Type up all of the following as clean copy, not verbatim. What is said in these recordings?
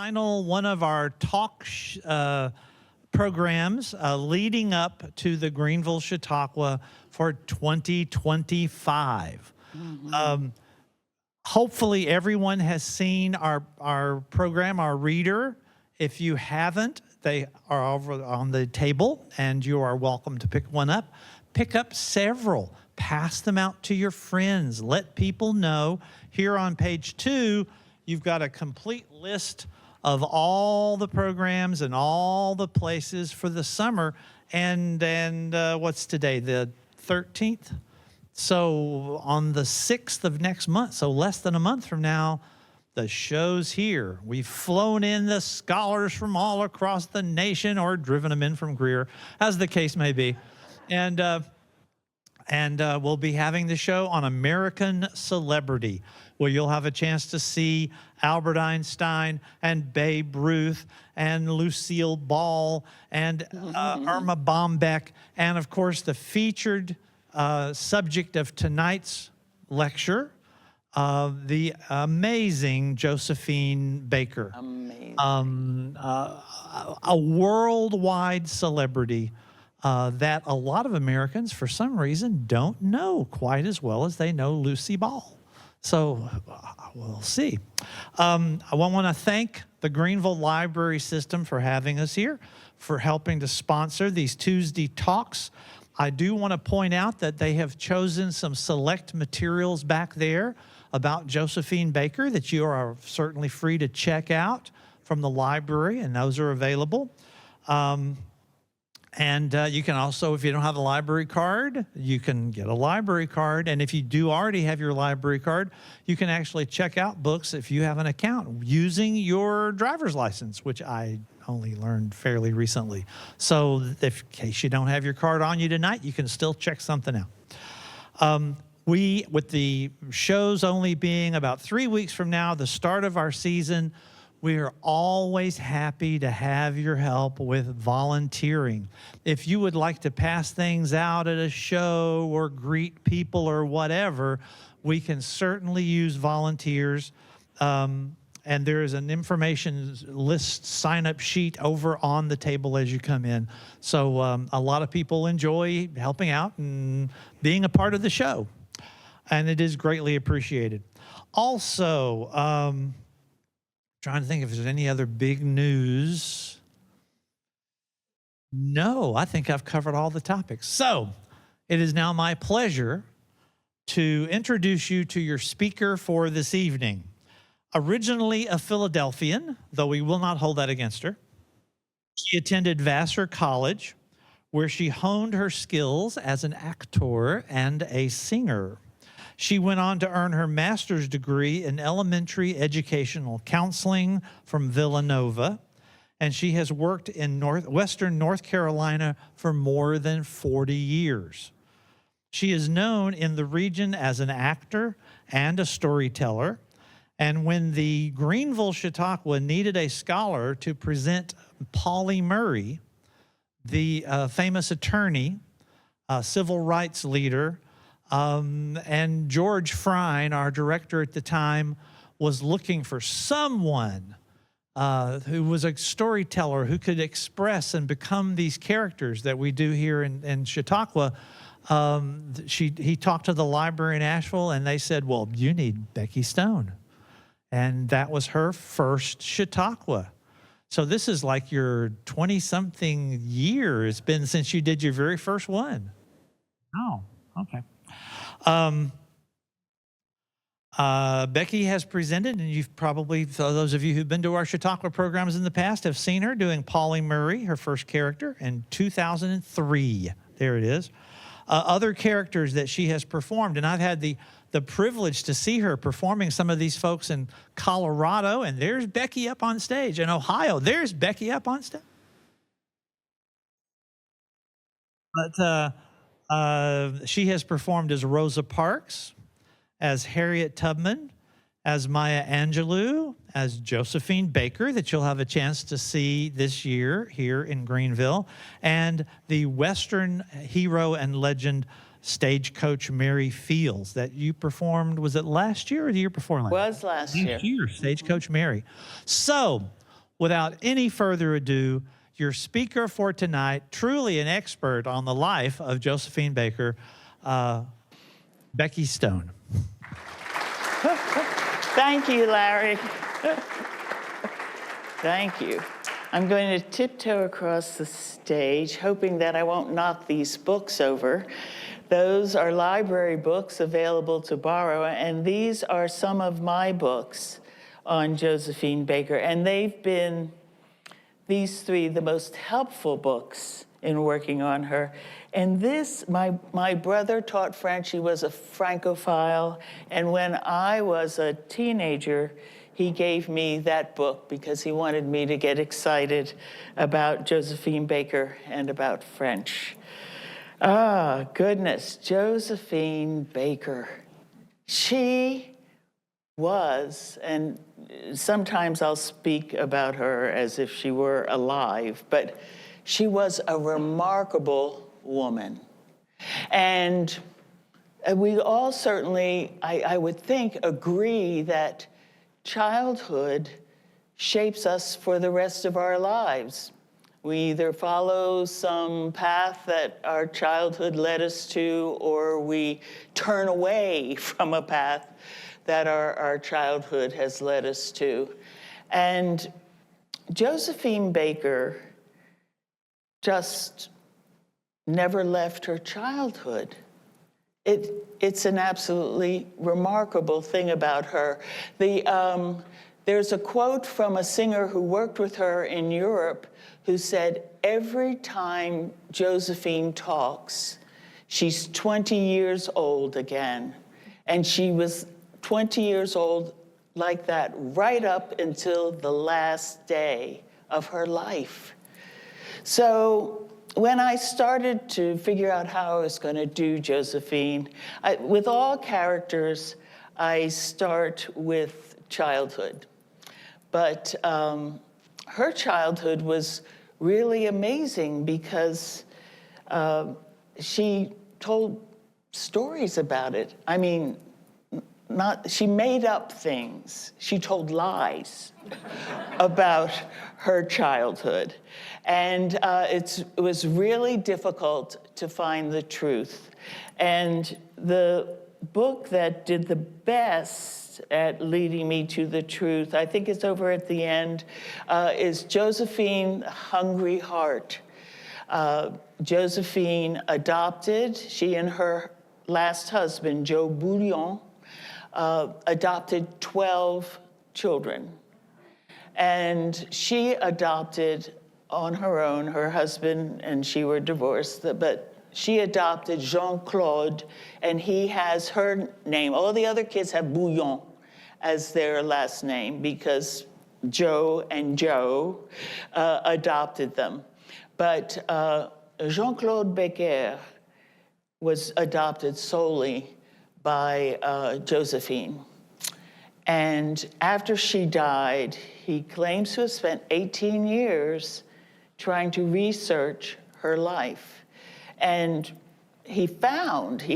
final one of our programs leading up to the Greenville Chautauqua for 2025. Hopefully everyone has seen our program, our reader. If you haven't, they are over on the table and you are welcome to pick one up. Pick up several, pass them out to your friends. Let people know. Here on page 2, you've got a complete list of all the programs and all the places for the summer. And what's today, the 13th? So on the 6th of next month, so less than a month from now, the show's here. We've flown in the scholars from all across the nation or driven them in from Greer, as the case may be. And we'll be having the show on American Celebrity, where you'll have a chance to see Albert Einstein and Babe Ruth and Lucille Ball and Irma Bombeck, and of course the featured subject of tonight's lecture, the amazing Josephine Baker. Amazing. A worldwide celebrity that a lot of Americans, for some reason, don't know quite as well as they know Lucy Ball. So we'll see. I want to thank the Greenville Library System for having us here, for helping to sponsor these Tuesday talks. I do want to point out that they have chosen some select materials back there about Josephine Baker that you are certainly free to check out from the library, and those are available. You can also, if you don't have a library card, you can get a library card. And if you do already have your library card, you can actually check out books if you have an account using your driver's license, which I only learned fairly recently. So in case you don't have your card on you tonight, you can still check something out. With the shows only being about 3 weeks from now, the start of our season, we are always happy to have your help with volunteering. If you would like to pass things out at a show or greet people or whatever, we can certainly use volunteers. And there is an information list sign-up sheet over on the table as you come in. So a lot of people enjoy helping out and being a part of the show, and it is greatly appreciated. Also, trying to think if there's any other big news. No, I think I've covered all the topics. So it is now my pleasure to introduce you to your speaker for this evening. Originally a Philadelphian, though we will not hold that against her, she attended Vassar College, where she honed her skills as an actor and a singer. She went on to earn her master's degree in elementary educational counseling from Villanova, and she has worked in Western North Carolina for more than 40 years. She is known in the region as an actor and a storyteller, and when the Greenville Chautauqua needed a scholar to present Pauli Murray, the famous attorney, civil rights leader, and George Frine, our director at the time, was looking for someone who was a storyteller who could express and become these characters that we do here in Chautauqua. He talked to the library in Asheville, and they said, well, you need Becky Stone. And that was her first Chautauqua. So this is like your 20-something year it's been since you did your very first one. Oh, okay. Becky has presented, and you've probably, those of you who've been to our Chautauqua programs in the past, have seen her doing Pauli Murray, her first character, in 2003. There it is. Other characters that she has performed, and I've had the privilege to see her performing some of these folks in Colorado, and there's Becky up on stage. In Ohio, there's Becky up on stage. But she has performed as Rosa Parks, as Harriet Tubman, as Maya Angelou, as Josephine Baker, that you'll have a chance to see this year here in Greenville, and the Western hero and legend Stagecoach Mary Fields that you performed, was it last year or the year before last? Was last year. Stagecoach Mary. So without any further ado, your speaker for tonight, truly an expert on the life of Josephine Baker, Becky Stone. Thank you, Larry. Thank you. I'm going to tiptoe across the stage, hoping that I won't knock these books over. Those are library books available to borrow, and these are some of my books on Josephine Baker. And they've been, these three, the most helpful books in working on her. And this, my brother taught French. He was a Francophile. And when I was a teenager, he gave me that book because he wanted me to get excited about Josephine Baker and about French. Ah, goodness, Josephine Baker. She was, and sometimes I'll speak about her as if she were alive, but she was a remarkable woman. And we all certainly, I would think, agree that childhood shapes us for the rest of our lives. We either follow some path that our childhood led us to, or we turn away from a path that our childhood has led us to. And Josephine Baker just never left her childhood. It's an absolutely remarkable thing about her. There's a quote from a singer who worked with her in Europe who said, every time Josephine talks, she's 20 years old again. And she was 20 years old like that right up until the last day of her life. So when I started to figure out how I was going to do Josephine, with all characters, I start with childhood. But her childhood was really amazing because she told stories about it. I mean, she made up things. She told lies about her childhood. And it was really difficult to find the truth. And the book that did the best at leading me to the truth, I think it's over at the end, is Josephine Hungry Heart. Josephine adopted, she and her last husband, Joe Bouillon, adopted 12 children. And she adopted on her own, her husband and she were divorced, but she adopted Jean-Claude, and he has her name. All the other kids have Bouillon as their last name because Joe and Joe adopted them. But Jean-Claude Becker was adopted solely by Josephine. And after she died, he claims to have spent 18 years trying to research her life. And he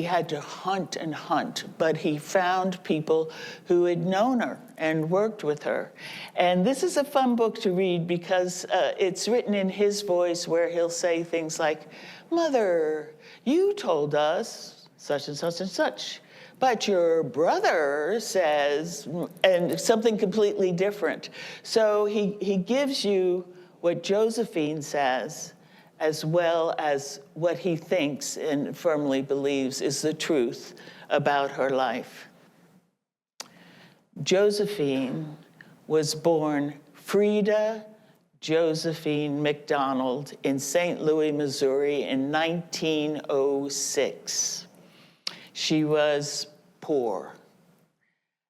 had to hunt and hunt, but he found people who had known her and worked with her. And this is a fun book to read because it's written in his voice where he'll say things like, "Mother, you told us such and such and such, but your brother says," and something completely different. So he gives you what Josephine says, as well as what he thinks and firmly believes is the truth about her life. Josephine was born Frida Josephine McDonald in St. Louis, Missouri in 1906. She was poor,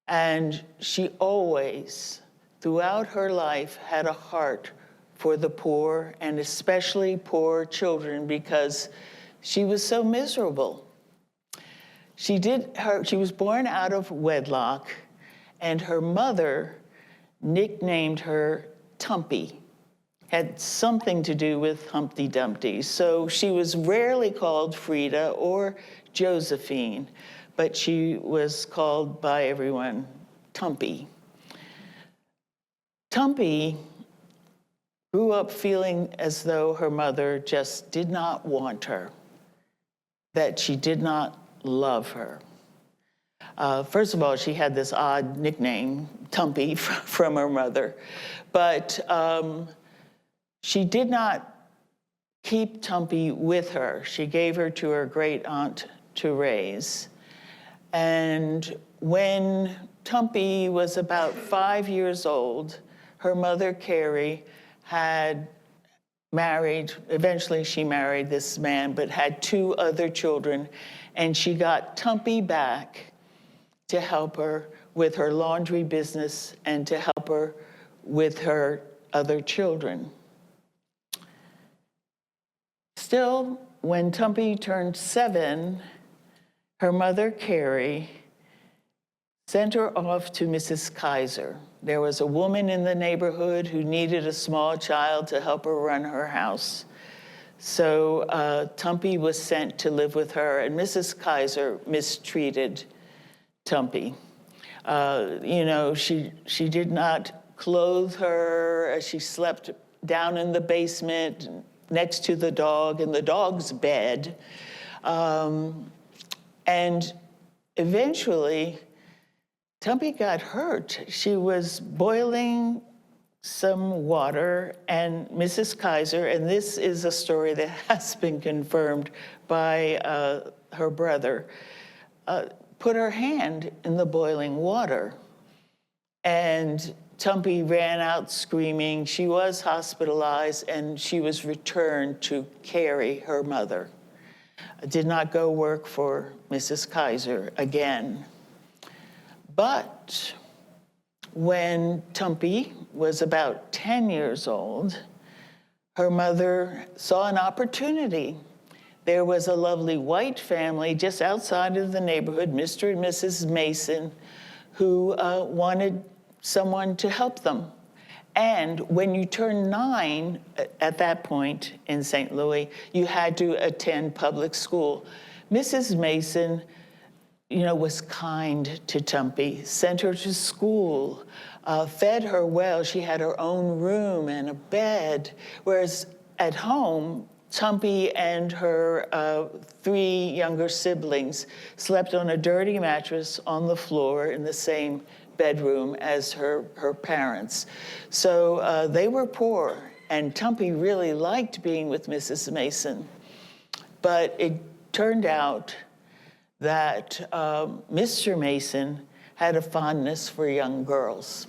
and she always, throughout her life, had a heart for the poor, and especially poor children, because she was so miserable. She was born out of wedlock, and her mother nicknamed her Tumpy. Had something to do with Humpty Dumpty. So she was rarely called Frida or Josephine, but she was called by everyone Tumpy. Tumpy grew up feeling as though her mother just did not want her, that she did not love her. First of all, she had this odd nickname, Tumpy, from her mother. But she did not keep Tumpy with her. She gave her to her great aunt to raise. And when Tumpy was about 5 years old, her mother, Carrie, had married, eventually she married this man, but had 2 other children. And she got Tumpy back to help her with her laundry business and to help her with her other children. Still, when Tumpy turned 7, her mother, Carrie, sent her off to Mrs. Kaiser. There was a woman in the neighborhood who needed a small child to help her run her house. So Tumpy was sent to live with her, and Mrs. Kaiser mistreated Tumpy. She did not clothe her. She slept down in the basement next to the dog, in the dog's bed. And eventually, Tumpy got hurt. She was boiling some water, and Mrs. Kaiser, and this is a story that has been confirmed by her brother, put her hand in the boiling water. And Tumpy ran out screaming. She was hospitalized, and she was returned to Carrie, her mother. Did not go work for Mrs. Kaiser again. But when Tumpy was about 10 years old, her mother saw an opportunity. There was a lovely white family just outside of the neighborhood, Mr. and Mrs. Mason, who wanted someone to help them. And when you turned 9, at that point in St. Louis, you had to attend public school. Mrs. Mason, was kind to Tumpy, sent her to school, fed her well. She had her own room and a bed, whereas at home, Tumpy and her 3 younger siblings slept on a dirty mattress on the floor in the same bedroom as her parents. So they were poor, and Tumpy really liked being with Mrs. Mason. But it turned out that Mr. Mason had a fondness for young girls.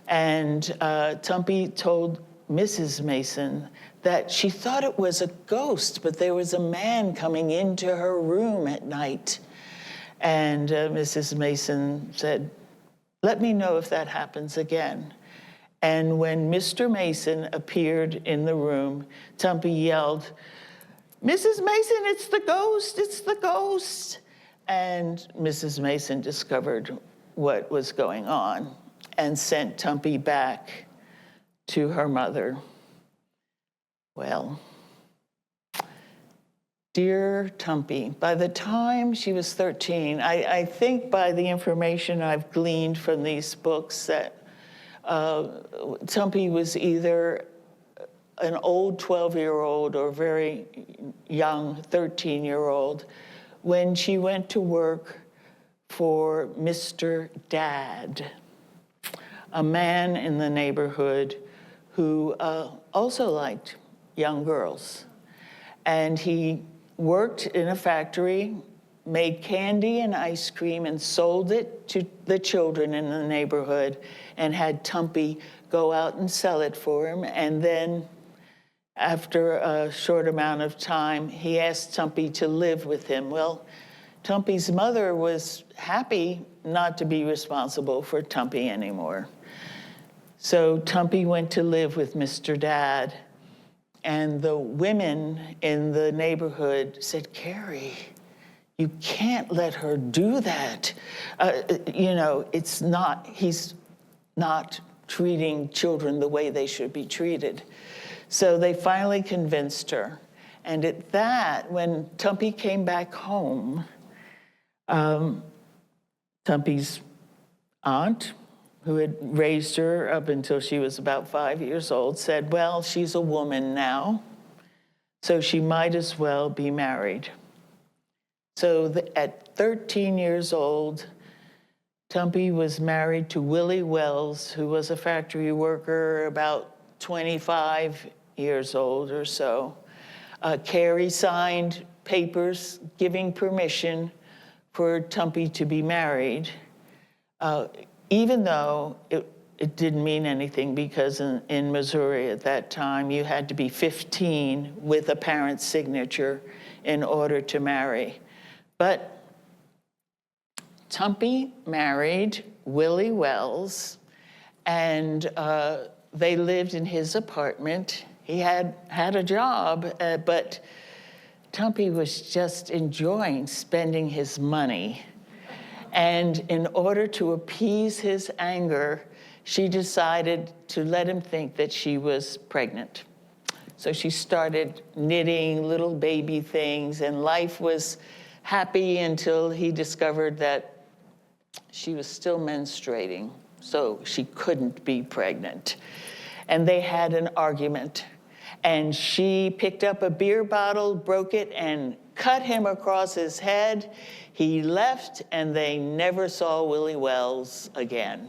And Tumpy told Mrs. Mason that she thought it was a ghost, but there was a man coming into her room at night. And Mrs. Mason said, "Let me know if that happens again." And when Mr. Mason appeared in the room, Tumpy yelled, "Mrs. Mason, it's the ghost, it's the ghost." And Mrs. Mason discovered what was going on and sent Tumpy back to her mother. Well, dear Tumpy, by the time she was 13, I think by the information I've gleaned from these books that Tumpy was either an old 12-year-old or very young 13-year-old when she went to work for Mr. Dad, a man in the neighborhood who also liked young girls. And he worked in a factory, made candy and ice cream, and sold it to the children in the neighborhood, and had Tumpy go out and sell it for him. And then after a short amount of time, he asked Tumpy to live with him. Well, Tumpy's mother was happy not to be responsible for Tumpy anymore. So Tumpy went to live with Mr. Dad, and the women in the neighborhood said, "Carrie, you can't let her do that. He's not treating children the way they should be treated." So they finally convinced her. And at that, when Tumpy came back home, Tumpy's aunt who had raised her up until she was about 5 years old, said, well, she's a woman now, so she might as well be married. So at 13 years old, Tumpy was married to Willie Wells, who was a factory worker, about 25 years old or so. Carrie signed papers giving permission for Tumpy to be married, even though it didn't mean anything, because in Missouri at that time, you had to be 15 with a parent's signature in order to marry. But Tumpy married Willie Wells, and they lived in his apartment. He had a job, but Tumpy was just enjoying spending his money. And in order to appease his anger, she decided to let him think that she was pregnant. So she started knitting little baby things, and life was happy until he discovered that she was still menstruating, so she couldn't be pregnant. And they had an argument. And she picked up a beer bottle, broke it, and cut him across his head. He left, and they never saw Willie Wells again.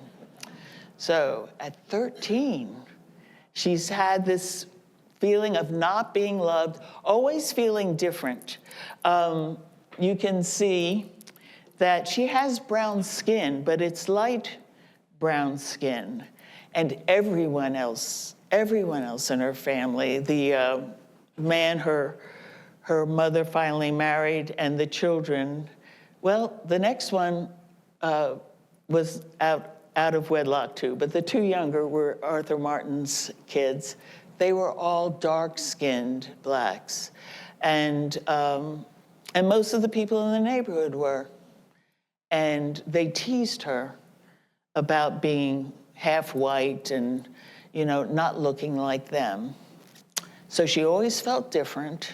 So at 13, she's had this feeling of not being loved, always feeling different. You can see that she has brown skin, but it's light brown skin. And everyone else in her family, the man her mother finally married, and the children, well, the next one was out of wedlock too, but the two younger were Arthur Martin's kids. They were all dark-skinned blacks. And most of the people in the neighborhood were. And they teased her about being half white and, not looking like them. So she always felt different.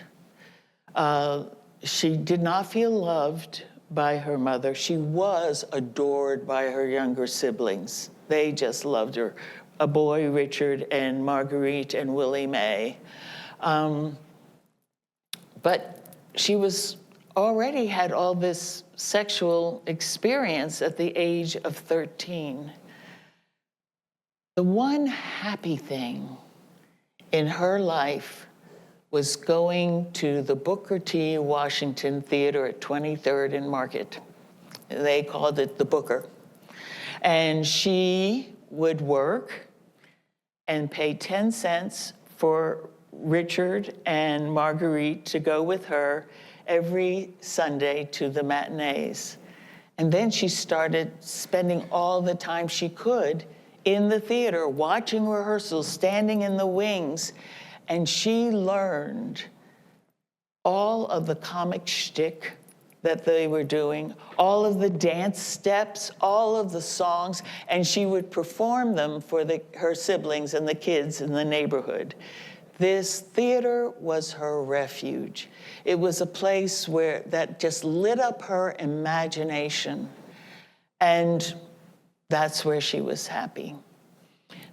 She did not feel loved by her mother. She was adored by her younger siblings. They just loved her. A boy, Richard, and Marguerite, and Willie Mae. But she already had all this sexual experience at the age of 13. The one happy thing in her life was going to the Booker T. Washington Theater at 23rd and Market. They called it the Booker. And she would work and pay 10 cents for Richard and Marguerite to go with her every Sunday to the matinees. And then she started spending all the time she could in the theater, watching rehearsals, standing in the wings. And she learned all of the comic shtick that they were doing, all of the dance steps, all of the songs, and she would perform them for her siblings and the kids in the neighborhood. This theater was her refuge. It was a place that just lit up her imagination. And that's where she was happy.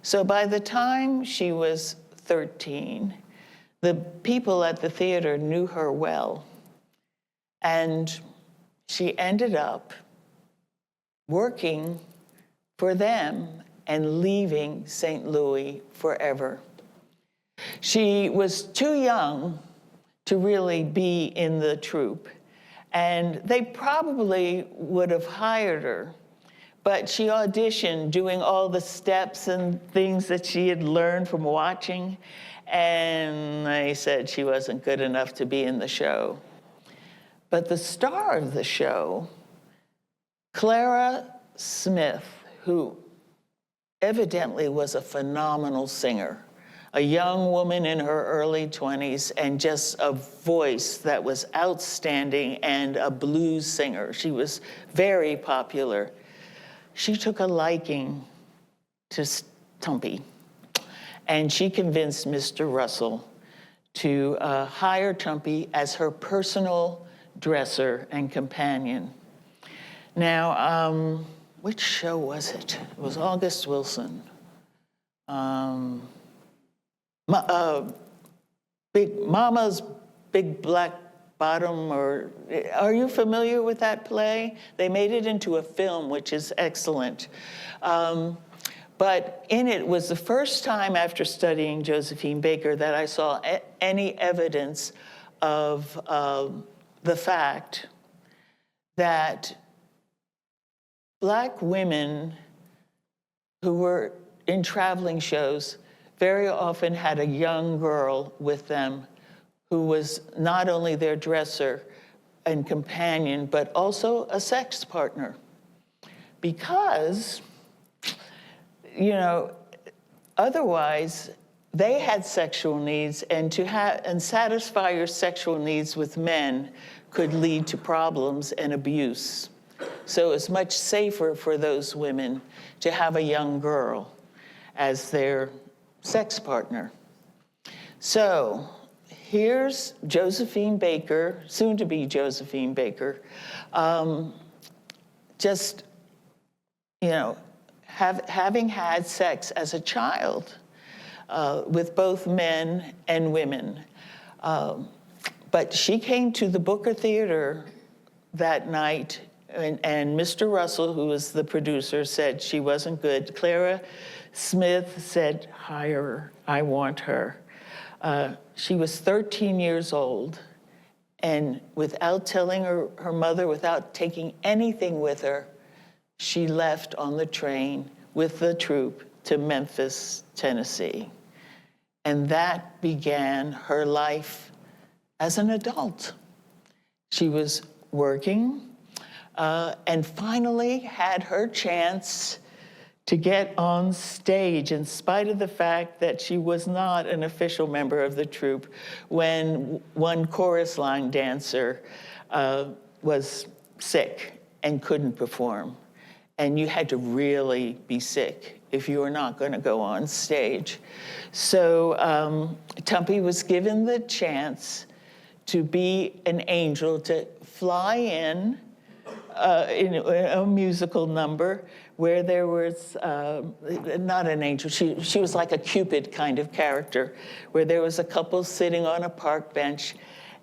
So by the time she was 13, the people at the theater knew her well. And she ended up working for them and leaving St. Louis forever. She was too young to really be in the troupe, and they probably would have hired her, but she auditioned doing all the steps and things that she had learned from watching, and they said she wasn't good enough to be in the show. But the star of the show, Clara Smith, who evidently was a phenomenal singer, a young woman in her early 20s, and just a voice that was outstanding, and a blues singer. She was very popular. She took a liking to Tumpy, and she convinced Mr. Russell to hire Tumpy as her personal dresser and companion. Now, which show was it? It was August Wilson. Big Mama's Big Black Bottom, or are you familiar with that play? They made it into a film, which is excellent. But in it was the first time after studying Josephine Baker that I saw any evidence of the fact that Black women who were in traveling shows very often had a young girl with them who was not only their dresser and companion, but also a sex partner. Because, you know, otherwise, they had sexual needs, and satisfy your sexual needs with men could lead to problems and abuse. So it's much safer for those women to have a young girl as their sex partner. So here's Josephine Baker, soon to be Josephine Baker, just, you know, having had sex as a child with both men and women. But she came to the Booker Theater that night, and Mr. Russell, who was the producer, said she wasn't good. Clara Smith said, hire her, I want her. She was 13 years old, and without telling her mother, without taking anything with her, she left on the train with the troupe to Memphis, Tennessee. And that began her life as an adult. She was working and finally had her chance to get on stage, in spite of the fact that she was not an official member of the troupe, when one chorus line dancer was sick and couldn't perform. And you had to really be sick if you were not going to go on stage. So Tumpy was given the chance to be an angel, to fly in a musical number where there was, not an angel, she was like a Cupid kind of character, where there was a couple sitting on a park bench,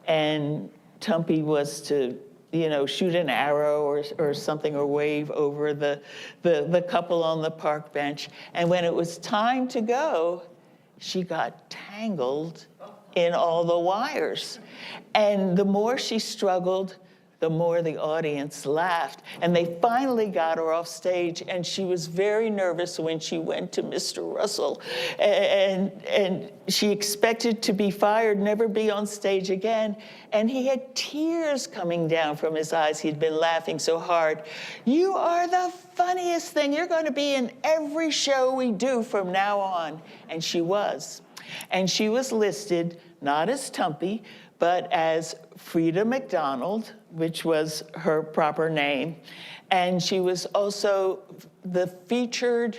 and Tumpy was to, you know, shoot an arrow or something, or wave over the couple on the park bench. And when it was time to go, she got tangled in all the wires. And the more she struggled, the more the audience laughed. And they finally got her off stage, and she was very nervous when she went to Mr. Russell. And she expected to be fired, never be on stage again. And he had tears coming down from his eyes. He'd been laughing so hard. You are the funniest thing. You're going to be in every show we do from now on. And she was. And she was listed not as Tumpy, but as Frida McDonald, which was her proper name. And she was also the featured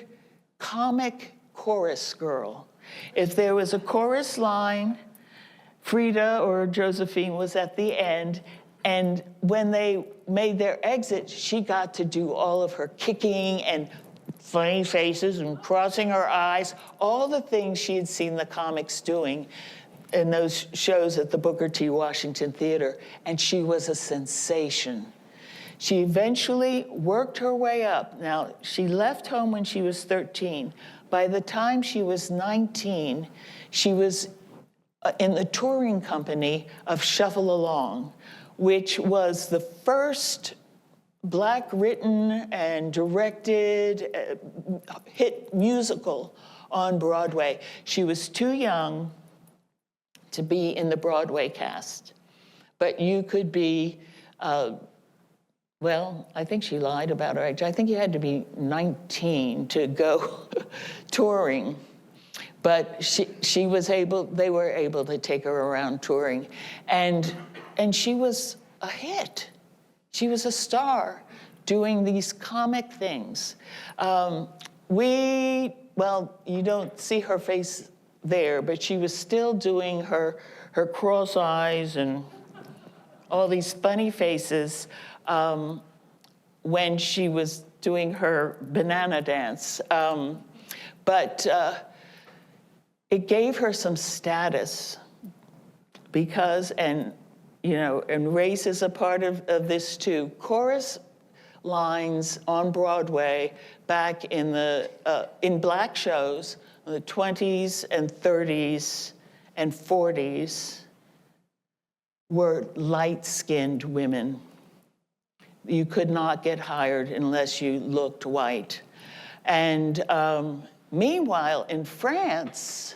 comic chorus girl. If there was a chorus line, Frida or Josephine was at the end. And when they made their exit, she got to do all of her kicking and funny faces and crossing her eyes, all the things she had seen the comics doing in those shows at the Booker T. Washington Theater, and she was a sensation. She eventually worked her way up. Now, she left home when she was 13. By the time she was 19, she was in the touring company of Shuffle Along, which was the first Black-written and directed hit musical on Broadway. She was too young to be in the Broadway cast. But you could be, well, I think she lied about her age. I think you had to be 19 to go touring. But she was able, they were able to take her around touring. And she was a hit. She was a star doing these comic things. Well, you don't see her face there, but she was still doing her cross eyes and all these funny faces when she was doing her banana dance. But it gave her some status because, and race is a part of this too. Chorus lines on Broadway back in in black shows in the 20s and 30s and 40s were light-skinned women. You could not get hired unless you looked white. And meanwhile, in France,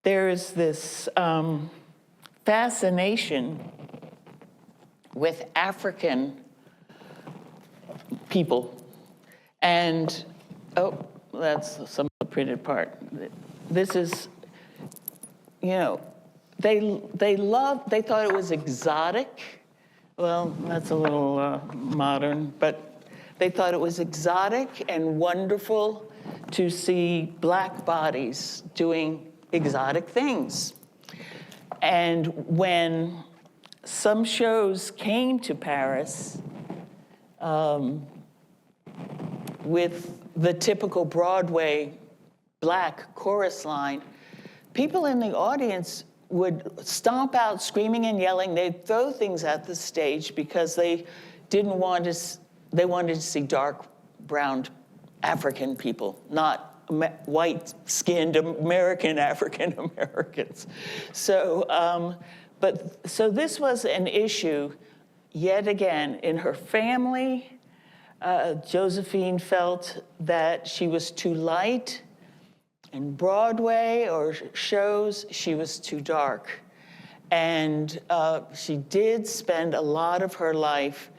there is this fascination with African people. And, oh, that's some of the printed part. This is, they thought it was exotic. Well, that's a little modern, but they thought it was exotic and wonderful to see black bodies doing exotic things. And when some shows came to Paris with the typical Broadway black chorus line, people in the audience would stomp out screaming and yelling. They'd throw things at the stage because they wanted to see dark browned African people, not white-skinned American African Americans. So, so this was an issue yet again in her family. Josephine felt that she was too light. In Broadway or shows, she was too dark. And she did spend a lot of her life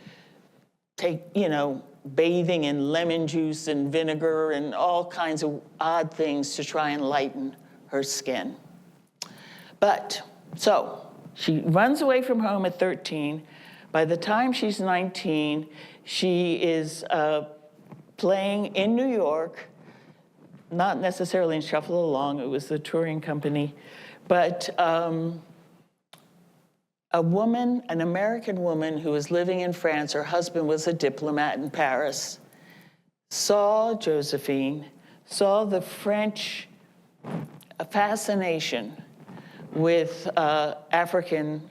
bathing in lemon juice and vinegar and all kinds of odd things to try and lighten her skin. But, so, she runs away from home at 13. By the time she's 19, she is playing in New York, not necessarily in Shuffle Along, it was the touring company, but a woman, an American woman who was living in France, her husband was a diplomat in Paris, saw Josephine, saw the French fascination with African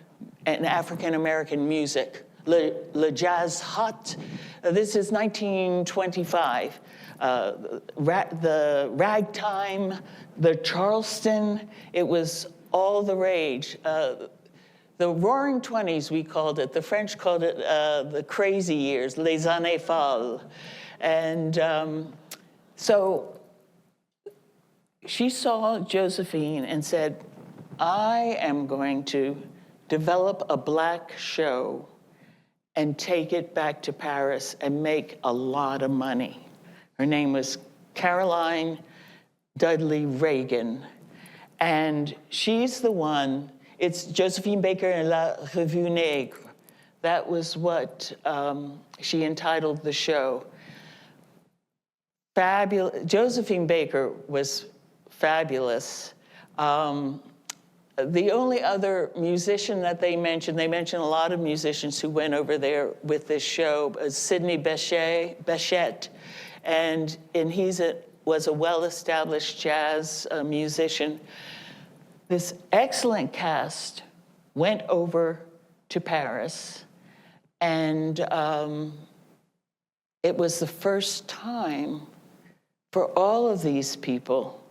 American music, le jazz hot. This is 1925. The ragtime, the Charleston, it was all the rage. The Roaring Twenties, we called it. The French called it the crazy years, les années folles. And so she saw Josephine and said, I am going to develop a black show and take it back to Paris and make a lot of money. Her name was Caroline Dudley Reagan. And she's the one, it's Josephine Baker and La Revue Nègre. That was what she entitled the show. Josephine Baker was fabulous. The only other musician that they mentioned a lot of musicians who went over there with this show, Sidney Bechet, and he was a well-established jazz musician. This excellent cast went over to Paris, and it was the first time for all of these people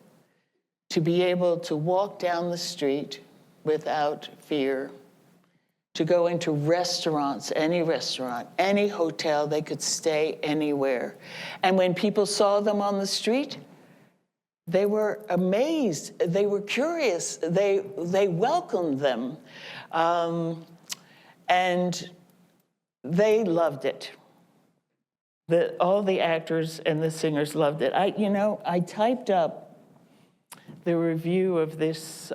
to be able to walk down the street without fear, to go into restaurants, any hotel, they could stay anywhere. And when people saw them on the street, they were amazed, they were curious, they welcomed them. And they loved it. All the actors and the singers loved it. I typed up the review of this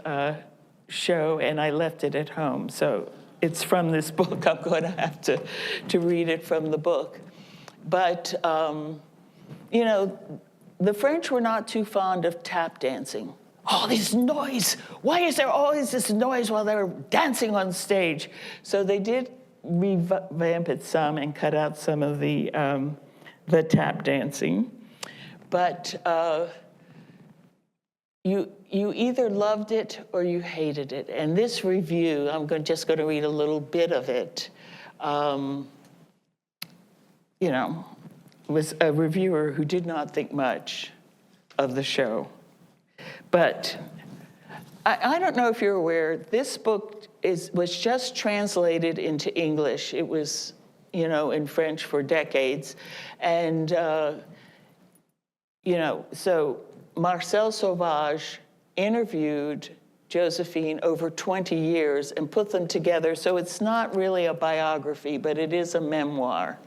show and I left it at home. So it's from this book. I'm going to have to read it from the book. But, the French were not too fond of tap dancing. All this noise. Why is there always this noise while they're dancing on stage? So they did revamp it some and cut out some of the the tap dancing. But you either loved it or you hated it. And this review, just going to read a little bit of it, was a reviewer who did not think much of the show. But I don't know if you're aware, this book was just translated into English. It was, in French for decades. And, so Marcel Sauvage interviewed Josephine over 20 years and put them together. So it's not really a biography, but it is a memoir.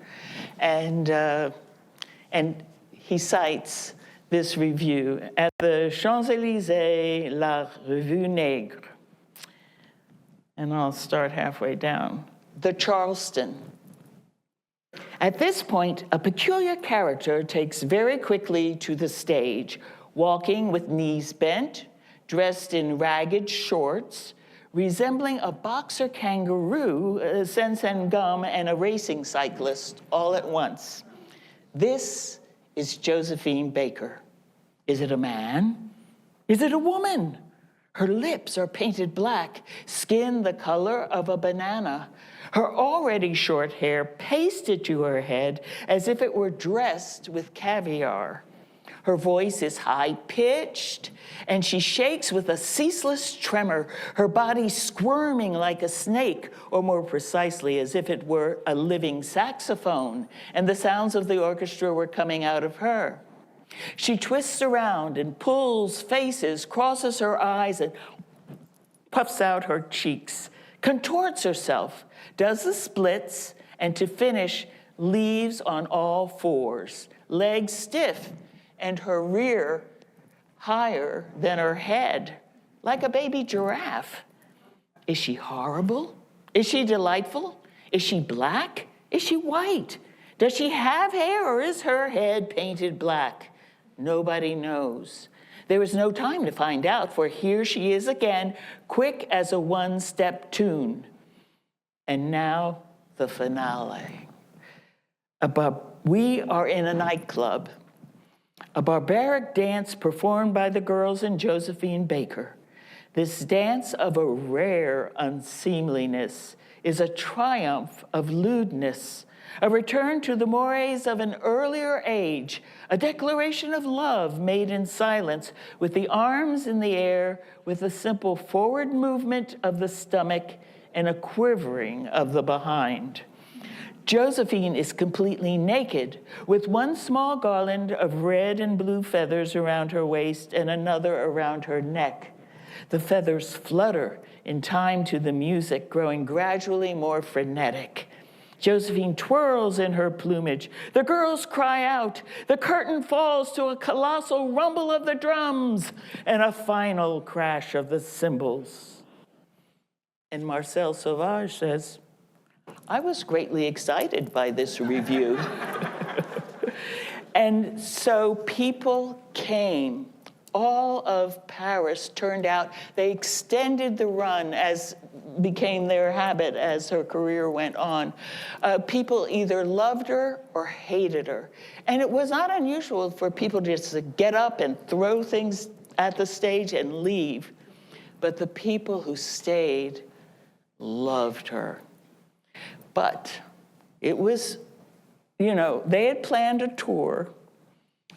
And he cites this review at the Champs-Élysées, La Revue Nègre. And I'll start halfway down. The Charleston. At this point, a peculiar character takes very quickly to the stage, walking with knees bent, dressed in ragged shorts, resembling a boxer kangaroo, a sen gum, and a racing cyclist all at once. This is Josephine Baker. Is it a man? Is it a woman? Her lips are painted black, skin the color of a banana. Her already short hair pasted to her head as if it were dressed with caviar. Her voice is high-pitched, and she shakes with a ceaseless tremor, her body squirming like a snake, or more precisely, as if it were a living saxophone, and the sounds of the orchestra were coming out of her. She twists around and pulls faces, crosses her eyes, and puffs out her cheeks, contorts herself, does the splits, and to finish, leaves on all fours, legs stiff, and her rear higher than her head, like a baby giraffe. Is she horrible? Is she delightful? Is she black? Is she white? Does she have hair, or is her head painted black? Nobody knows. There is no time to find out, for here she is again, quick as a one-step tune. And now, the finale. We are in a nightclub. A barbaric dance performed by the girls and Josephine Baker. This dance of a rare unseemliness is a triumph of lewdness, a return to the mores of an earlier age, a declaration of love made in silence, with the arms in the air, with a simple forward movement of the stomach and a quivering of the behind. Josephine is completely naked, with one small garland of red and blue feathers around her waist and another around her neck. The feathers flutter in time to the music, growing gradually more frenetic. Josephine twirls in her plumage. The girls cry out. The curtain falls to a colossal rumble of the drums and a final crash of the cymbals. And Marcel Sauvage says, I was greatly excited by this review. And so people came. All of Paris turned out. They extended the run, as became their habit as her career went on. People either loved her or hated her. And it was not unusual for people just to get up and throw things at the stage and leave. But the people who stayed loved her. But it was, they had planned a tour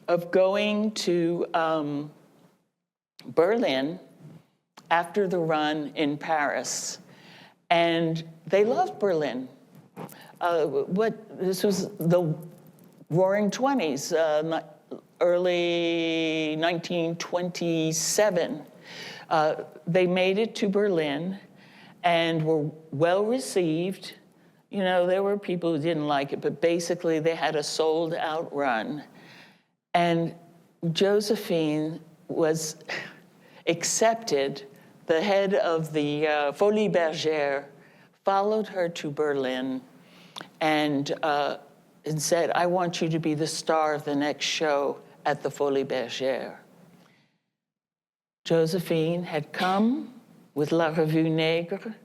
of going to Berlin after the run in Paris. And they loved Berlin. This was the Roaring 20s, early 1927. They made it to Berlin and were well received. There were people who didn't like it, but basically they had a sold-out run. And Josephine was accepted. The head of the Folies Bergère followed her to Berlin and said, I want you to be the star of the next show at the Folies Bergère. Josephine had come with La Revue Nègre,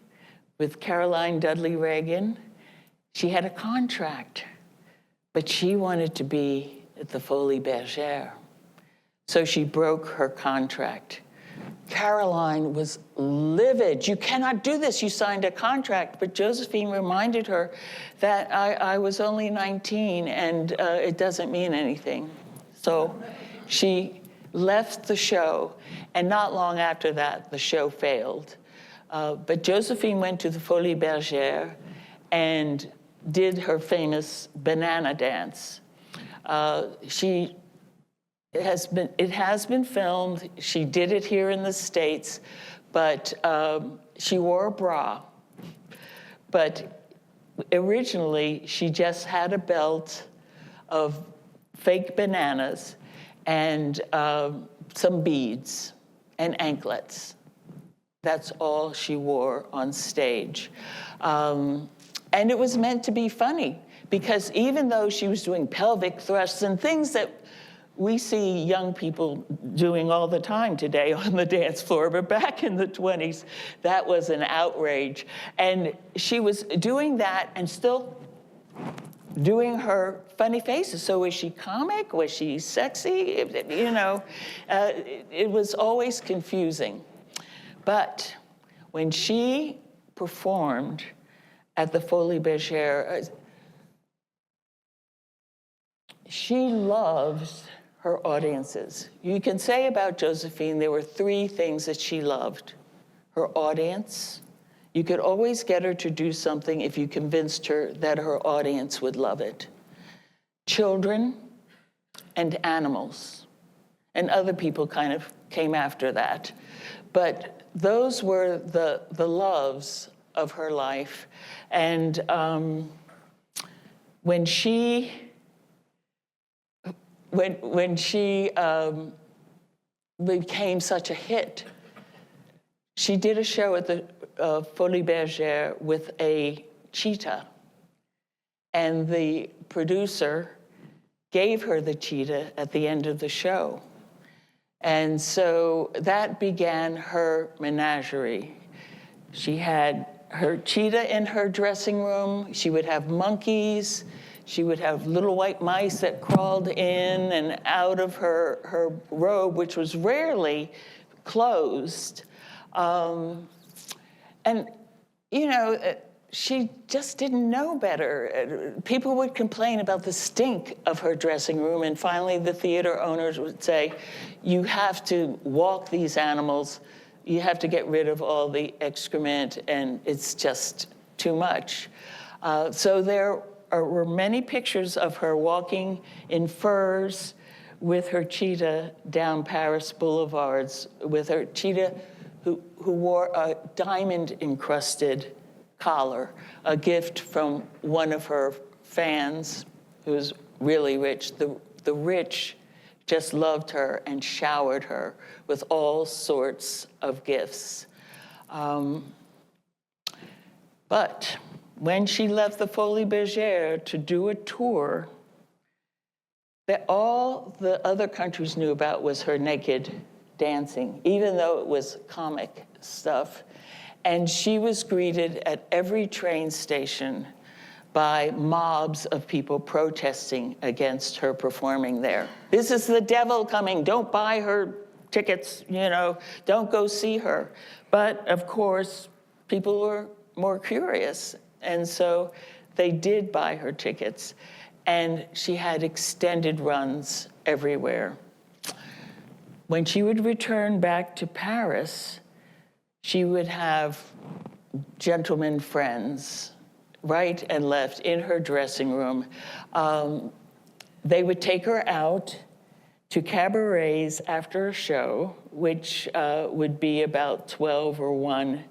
with Caroline Dudley Reagan. She had a contract But she wanted to be at the Folies Bergère. So she broke her contract. Caroline was livid. You cannot do this. You signed a contract. But Josephine reminded her that I was only 19 and it doesn't mean anything. So she left the show. And not long after that, the show failed. But Josephine went to the Folies Bergère and did her famous banana dance. It has been filmed. She did it here in the States, but she wore a bra. But originally, she just had a belt of fake bananas and some beads and anklets. That's all she wore on stage. And it was meant to be funny, because even though she was doing pelvic thrusts and things that we see young people doing all the time today on the dance floor, but back in the 20s, that was an outrage. And she was doing that and still doing her funny faces. So was she comic? Was she sexy? You know, it was always confusing. But when she performed at the Folies Bergère, she loves her audiences. You can say about Josephine, there were 3 things that she loved. Her audience. You could always get her to do something if you convinced her that her audience would love it. Children and animals. And other people kind of came after that. But those were the loves of her life. And when she became such a hit, she did a show at the Folies Bergère with a cheetah. And the producer gave her the cheetah at the end of the show. And so that began her menagerie. She had her cheetah in her dressing room. She would have monkeys. She would have little white mice that crawled in and out of her robe, which was rarely closed. And, you know, she just didn't know better. People would complain about the stink of her dressing room, and finally the theater owners would say, you have to walk these animals, you have to get rid of all the excrement, and it's just too much. So there were many pictures of her walking in furs with her cheetah down Paris boulevards, with her cheetah who wore a diamond-encrusted collar, a gift from one of her fans who was really rich. The rich just loved her and showered her with all sorts of gifts. But when she left the Folies Bergère to do a tour, that all the other countries knew about was her naked dancing, even though it was comic stuff. And she was greeted at every train station by mobs of people protesting against her performing there. This is the devil coming. Don't buy her tickets, you know, don't go see her. But of course, people were more curious. And so they did buy her tickets. And she had extended runs everywhere. When she would return back to Paris, she would have gentlemen friends right and left in her dressing room. They would take her out to cabarets after a show, which would be about 12 or 1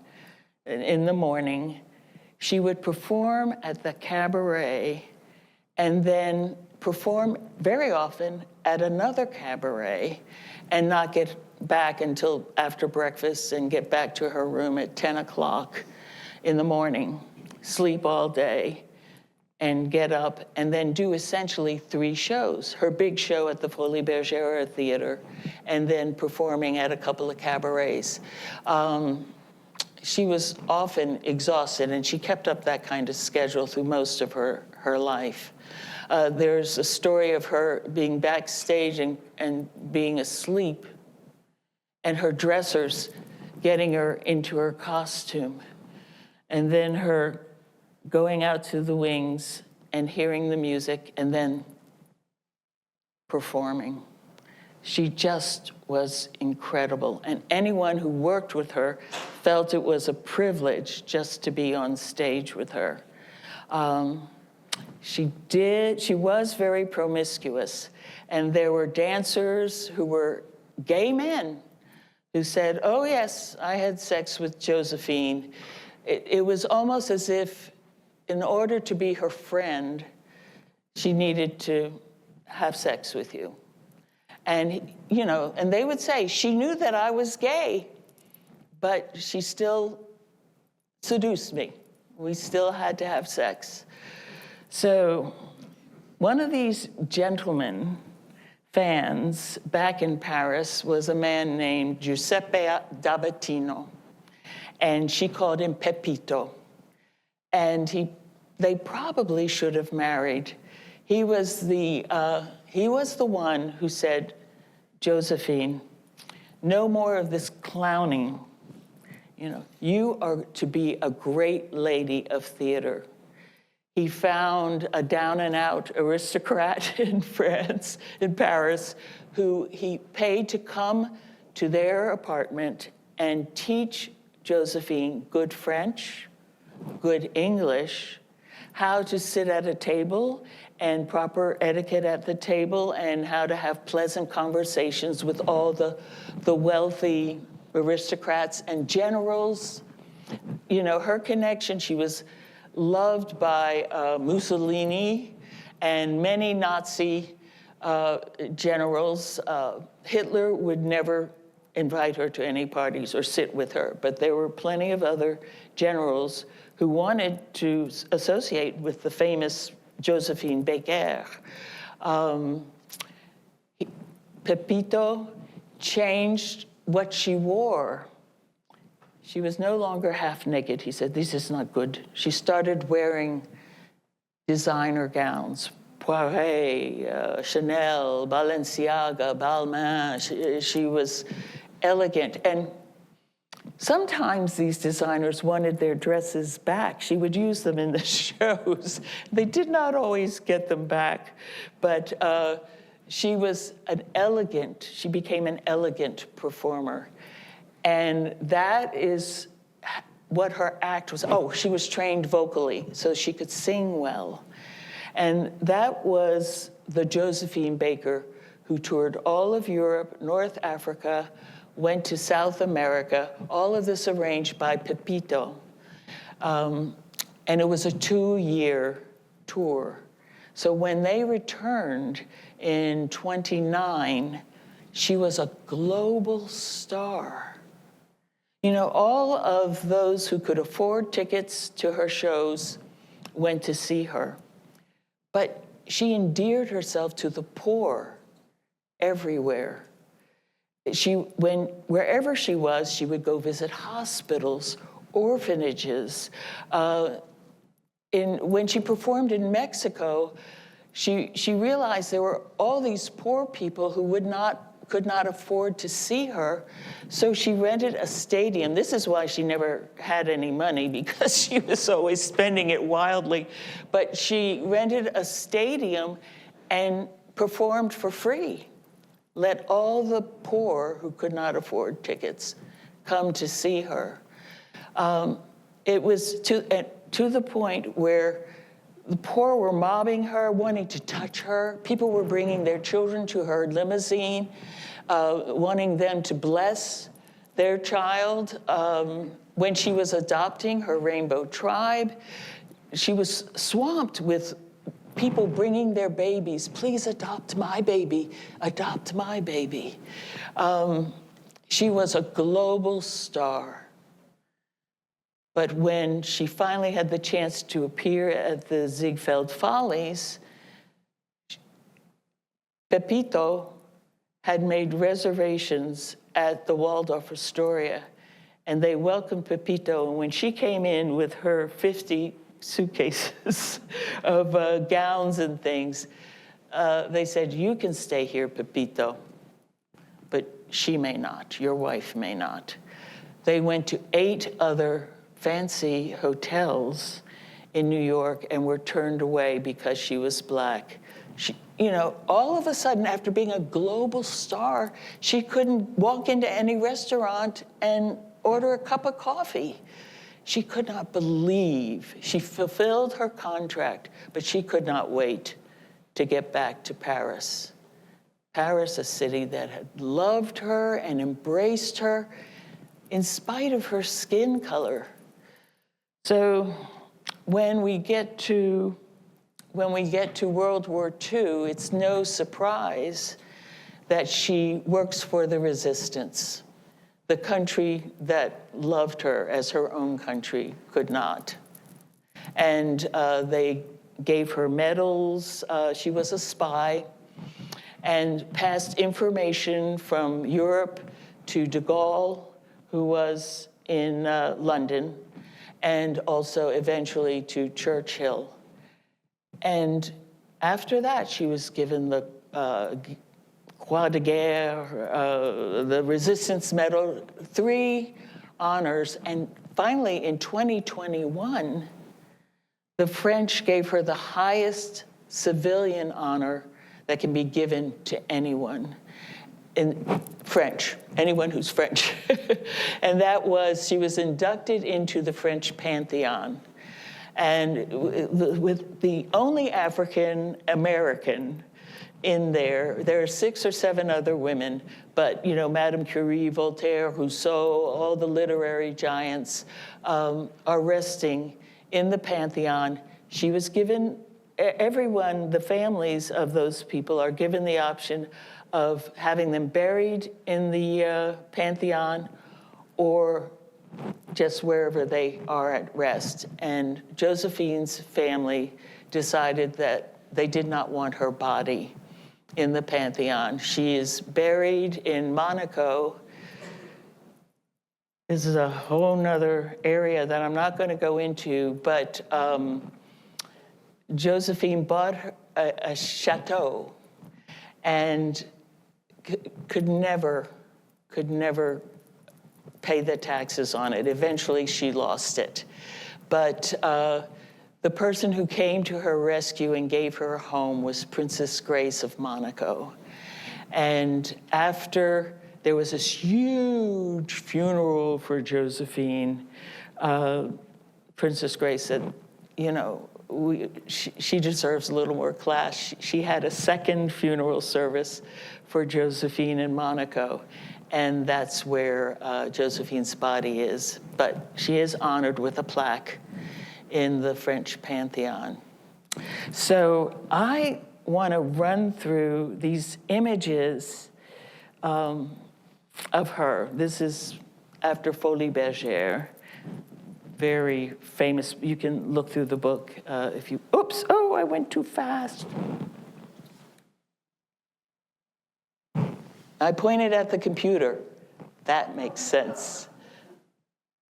in the morning. She would perform at the cabaret and then perform very often at another cabaret and not get back until after breakfast and get back to her room at 10 o'clock in the morning, sleep all day, and get up and then do essentially 3 shows. Her big show at the Folies Bergère Theater, and then performing at a couple of cabarets. She was often exhausted, and she kept up that kind of schedule through most of her life. There's a story of her being backstage and being asleep, and her dressers getting her into her costume, and then her going out to the wings and hearing the music and then performing. She just was incredible. And anyone who worked with her felt it was a privilege just to be on stage with her. She was very promiscuous. And there were dancers who were gay men who said, oh yes, I had sex with Josephine. It was almost as if in order to be her friend, she needed to have sex with you. And, and they would say, she knew that I was gay, but she still seduced me. We still had to have sex. So one of these gentlemen fans back in Paris was a man named Giuseppe D'Abatino, and she called him Pepito. And they probably should have married. He was the one who said, Josephine, no more of this clowning. You are to be a great lady of theater. He found a down-and-out aristocrat in France, in Paris, who he paid to come to their apartment and teach Josephine good French, good English, how to sit at a table and proper etiquette at the table, and how to have pleasant conversations with all the wealthy aristocrats and generals. Her connection, she was loved by Mussolini and many Nazi generals. Hitler would never invite her to any parties or sit with her, but there were plenty of other generals who wanted to associate with the famous Josephine Baker. Pepito changed what she wore. She was no longer half naked. He said, this is not good. She started wearing designer gowns, Poiret, Chanel, Balenciaga, Balmain. She was elegant. And sometimes these designers wanted their dresses back. She would use them in the shows. They did not always get them back, but she became an elegant performer. And that is what her act was. Oh, she was trained vocally, so she could sing well. And that was the Josephine Baker who toured all of Europe, North Africa, went to South America, all of this arranged by Pepito. And it was a 2-year tour. So when they returned in 29, she was a global star. All of those who could afford tickets to her shows went to see her. But she endeared herself to the poor everywhere. Wherever she was, she would go visit hospitals, orphanages. When she performed in Mexico, she realized there were all these poor people who could not afford to see her, so she rented a stadium. This is why she never had any money, because she was always spending it wildly. But she rented a stadium and performed for free. Let all the poor who could not afford tickets come to see her. It was to the point where the poor were mobbing her, wanting to touch her. People were bringing their children to her limousine, wanting them to bless their child. When she was adopting her Rainbow Tribe, she was swamped with people bringing their babies. Please adopt my baby, adopt my baby. She was a global star. But when she finally had the chance to appear at the Ziegfeld Follies, Pepito had made reservations at the Waldorf Astoria, and they welcomed Pepito. And when she came in with her 50 suitcases of gowns and things. They said, you can stay here, Pepito, but she may not, your wife may not. They went to 8 other fancy hotels in New York and were turned away because she was black. She, all of a sudden, after being a global star, she couldn't walk into any restaurant and order a cup of coffee. She could not believe. She fulfilled her contract, but she could not wait to get back to Paris. Paris, a city that had loved her and embraced her in spite of her skin color. So when we get to World War II, it's no surprise that she works for the resistance. The country that loved her as her own country could not. And they gave her medals. She was a spy and passed information from Europe to de Gaulle, who was in London, and also eventually to Churchill. And after that, she was given the Croix de Guerre, the Resistance Medal, 3 honors. And finally, in 2021, the French gave her the highest civilian honor that can be given to anyone in French, anyone who's French. And that was, she was inducted into the French Pantheon. And with the only African American in there are 6 or 7 other women, but Madame Curie, Voltaire, Rousseau, all the literary giants are resting in the Pantheon. She was given, everyone, the families of those people are given the option of having them buried in the Pantheon or just wherever they are at rest. And Josephine's family decided that they did not want her body in the Pantheon. She is buried in Monaco. This is a whole nother area that I'm not going to go into, but Josephine bought a chateau and could never pay the taxes on it. Eventually, she lost it. But the person who came to her rescue and gave her a home was Princess Grace of Monaco. And after there was this huge funeral for Josephine, Princess Grace said, she deserves a little more class. She had a second funeral service for Josephine in Monaco. And that's where Josephine's body is. But she is honored with a plaque in the French Pantheon. So I want to run through these images of her. This is after Folies Bergère, very famous. You can look through the book if you, oops, oh, I went too fast. I pointed at the computer. That makes sense.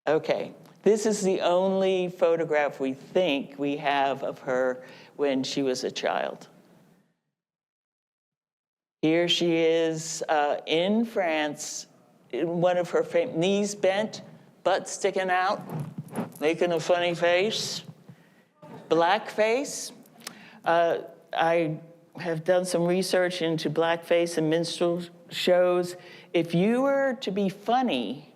Okay, this is the only photograph we think we have of her when she was a child. Here she is in France, in one of her knees bent, butt sticking out, making a funny face, blackface. I have done some research into blackface and minstrel shows. If you were to be funny,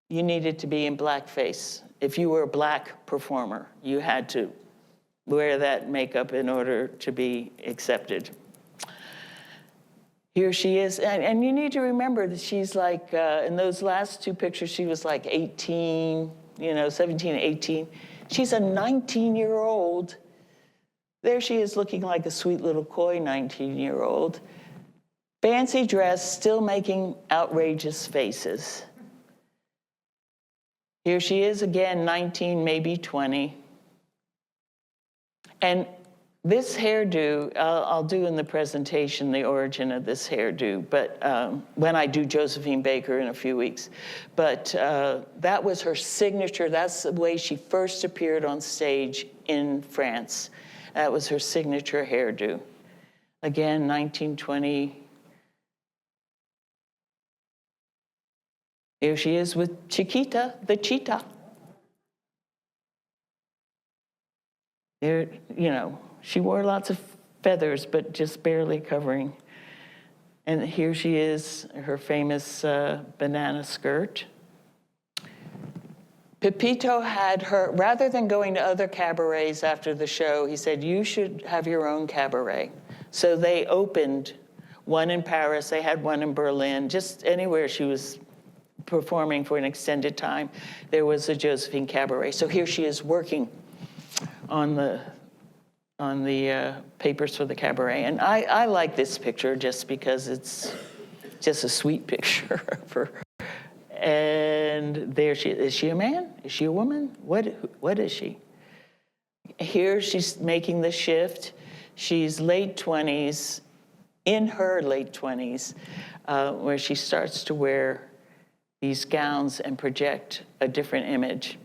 you needed to be in blackface. If you were a black performer, you had to wear that makeup in order to be accepted. Here she is, and you need to remember that she's like, in those last 2 pictures, she was like 18, 17, 18. She's a 19-year-old. There she is looking like a sweet little coy 19-year-old. Fancy dress, still making outrageous faces. Here she is again, 19, maybe 20. And This hairdo, I'll do in the presentation the origin of this hairdo, but when I do Josephine Baker in a few weeks. But that was her signature. That's the way she first appeared on stage in France. That was her signature hairdo. Again, 1920. Here she is with Chiquita, the cheetah. There, she wore lots of feathers, but just barely covering. And here she is, her famous banana skirt. Pepito had her, rather than going to other cabarets after the show, he said, you should have your own cabaret. So they opened one in Paris, they had one in Berlin, just anywhere she was performing for an extended time, there was a Josephine Cabaret. So here she is working on the papers for the cabaret. And I like this picture just because it's just a sweet picture of her. And there she is. Is she a man? Is she a woman? What is she? Here she's making the shift. She's late 20s, in her late 20s, where she starts to wear these gowns and project a different image.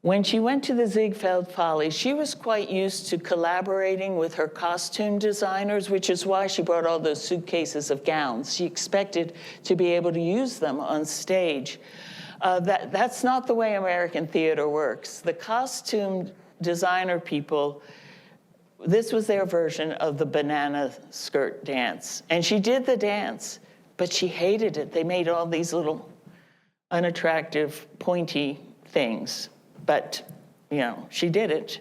When she went to the Ziegfeld Follies, she was quite used to collaborating with her costume designers, which is why she brought all those suitcases of gowns. She expected to be able to use them on stage. That's not the way American theater works. The costume designer people, this was their version of the banana skirt dance. And she did the dance, but she hated it. They made all these little unattractive, pointy things. But, she did it.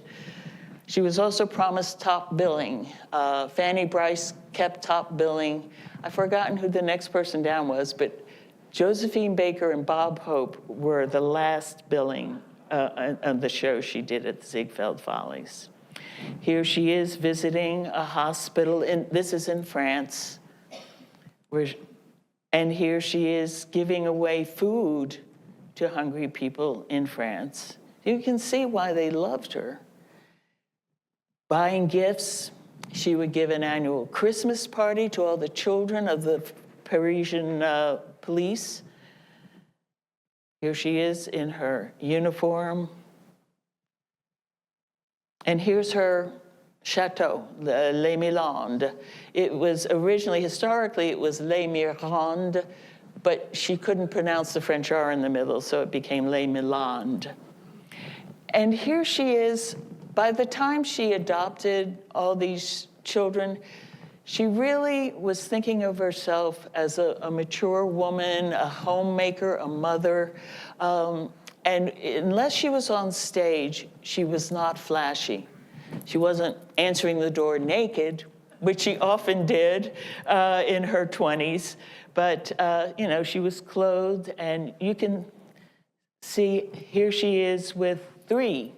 She was also promised top billing. Fanny Brice kept top billing. I've forgotten who the next person down was, but Josephine Baker and Bob Hope were the last billing of the show she did at the Ziegfeld Follies. Here she is visiting a hospital, this is in France, and here she is giving away food to hungry people in France. You can see why they loved her. Buying gifts, she would give an annual Christmas party to all the children of the Parisian police. Here she is in her uniform. And here's her chateau, Les Milandes. It was originally, historically, it was Les Mirandes, but she couldn't pronounce the French R in the middle, so it became Les Milandes. And here she is. By the time she adopted all these children, she really was thinking of herself as a mature woman, a homemaker, a mother. And unless she was on stage, she was not flashy. She wasn't answering the door naked, which she often did in her 20s. But, she was clothed, and you can see here she is with 3.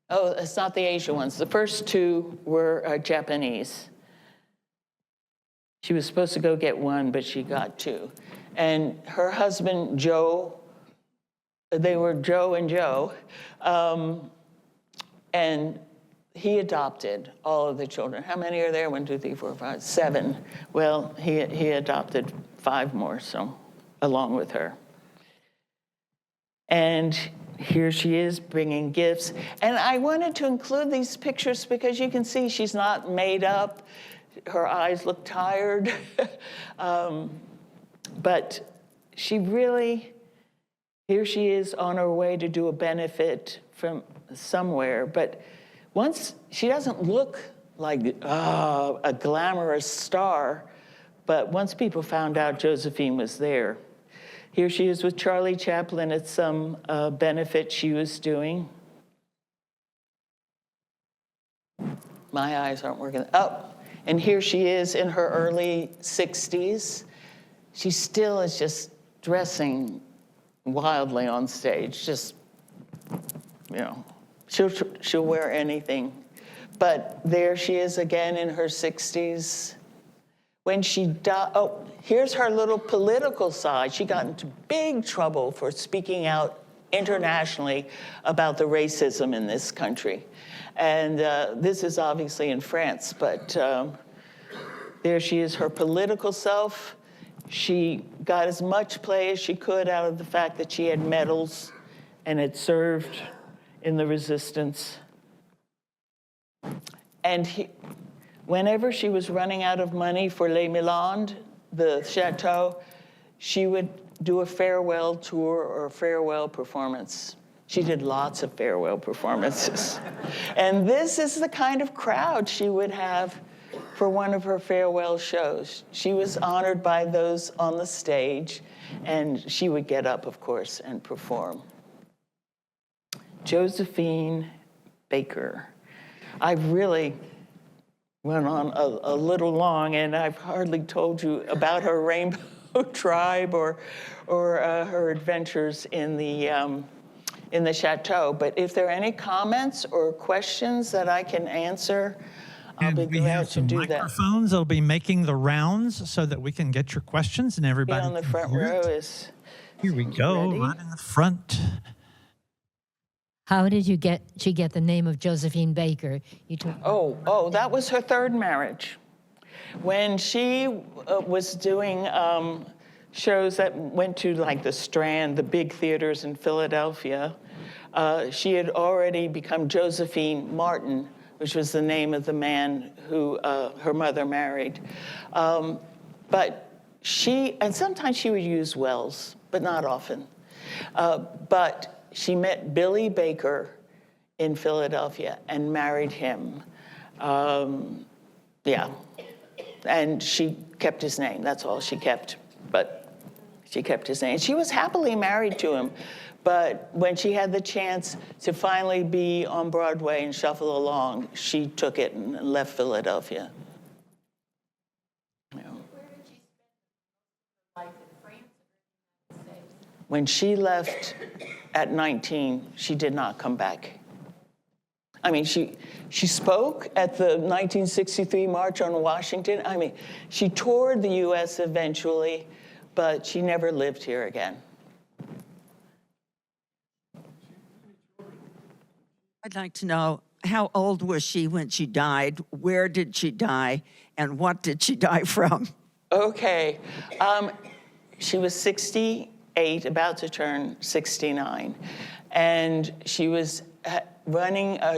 Oh, it's not the Asian ones. The first 2 were Japanese. She was supposed to go get 1, but she got 2. And her husband, Joe, they were Joe and Joe, and he adopted all of the children. How many are there? 1, 2, 3, 4, 5, 7. Well, he adopted 5 more, so along with her. And here she is bringing gifts. And I wanted to include these pictures because you can see she's not made up. Her eyes look tired. But she really, here she is on her way to do a benefit from somewhere. But once, she doesn't look like a glamorous star. But once people found out Josephine was there, here she is with Charlie Chaplin at some benefit she was doing. My eyes aren't working. Oh, and here she is in her early 60s. She still is just dressing wildly on stage. Just, she'll wear anything. But there she is again in her 60s. When she died, here's her little political side. She got into big trouble for speaking out internationally about the racism in this country. And this is obviously in France, but there she is, her political self. She got as much play as she could out of the fact that she had medals and had served in the resistance. And whenever she was running out of money for Les Milandes, the chateau, she would do a farewell tour or a farewell performance. She did lots of farewell performances. And this is the kind of crowd she would have for one of her farewell shows. She was honored by those on the stage, and she would get up, of course, and perform. Josephine Baker. I really went on a little long, and I've hardly told you about her rainbow tribe or her adventures in the chateau. But if there are any comments or questions that I can answer, I'll be glad to do that. Microphones that'll be making the rounds so that we can get your questions and everybody on the can front hear row it. is. Here we go, ready? right in the front. How did she get the name of Josephine Baker? You took. Oh, that was her third marriage. When she was doing shows that went to like the Strand, the big theaters in Philadelphia, she had already become Josephine Martin, which was the name of the man who her mother married. But and sometimes she would use Wells, but not often. But she met Billy Baker in Philadelphia and married him. Yeah. And she kept his name. That's all she kept. But she kept his name. She was happily married to him. But when she had the chance to finally be on Broadway and shuffle along, she took it and left Philadelphia. Yeah. Where did she spend her life in France or the United States? When she left at 19, she did not come back. I mean, she spoke at the 1963 March on Washington. I mean, she toured the U.S. eventually, but she never lived here again. I'd like to know, how old was she when she died? Where did she die? And what did she die from? Okay. She was 68, about to turn 69. And she was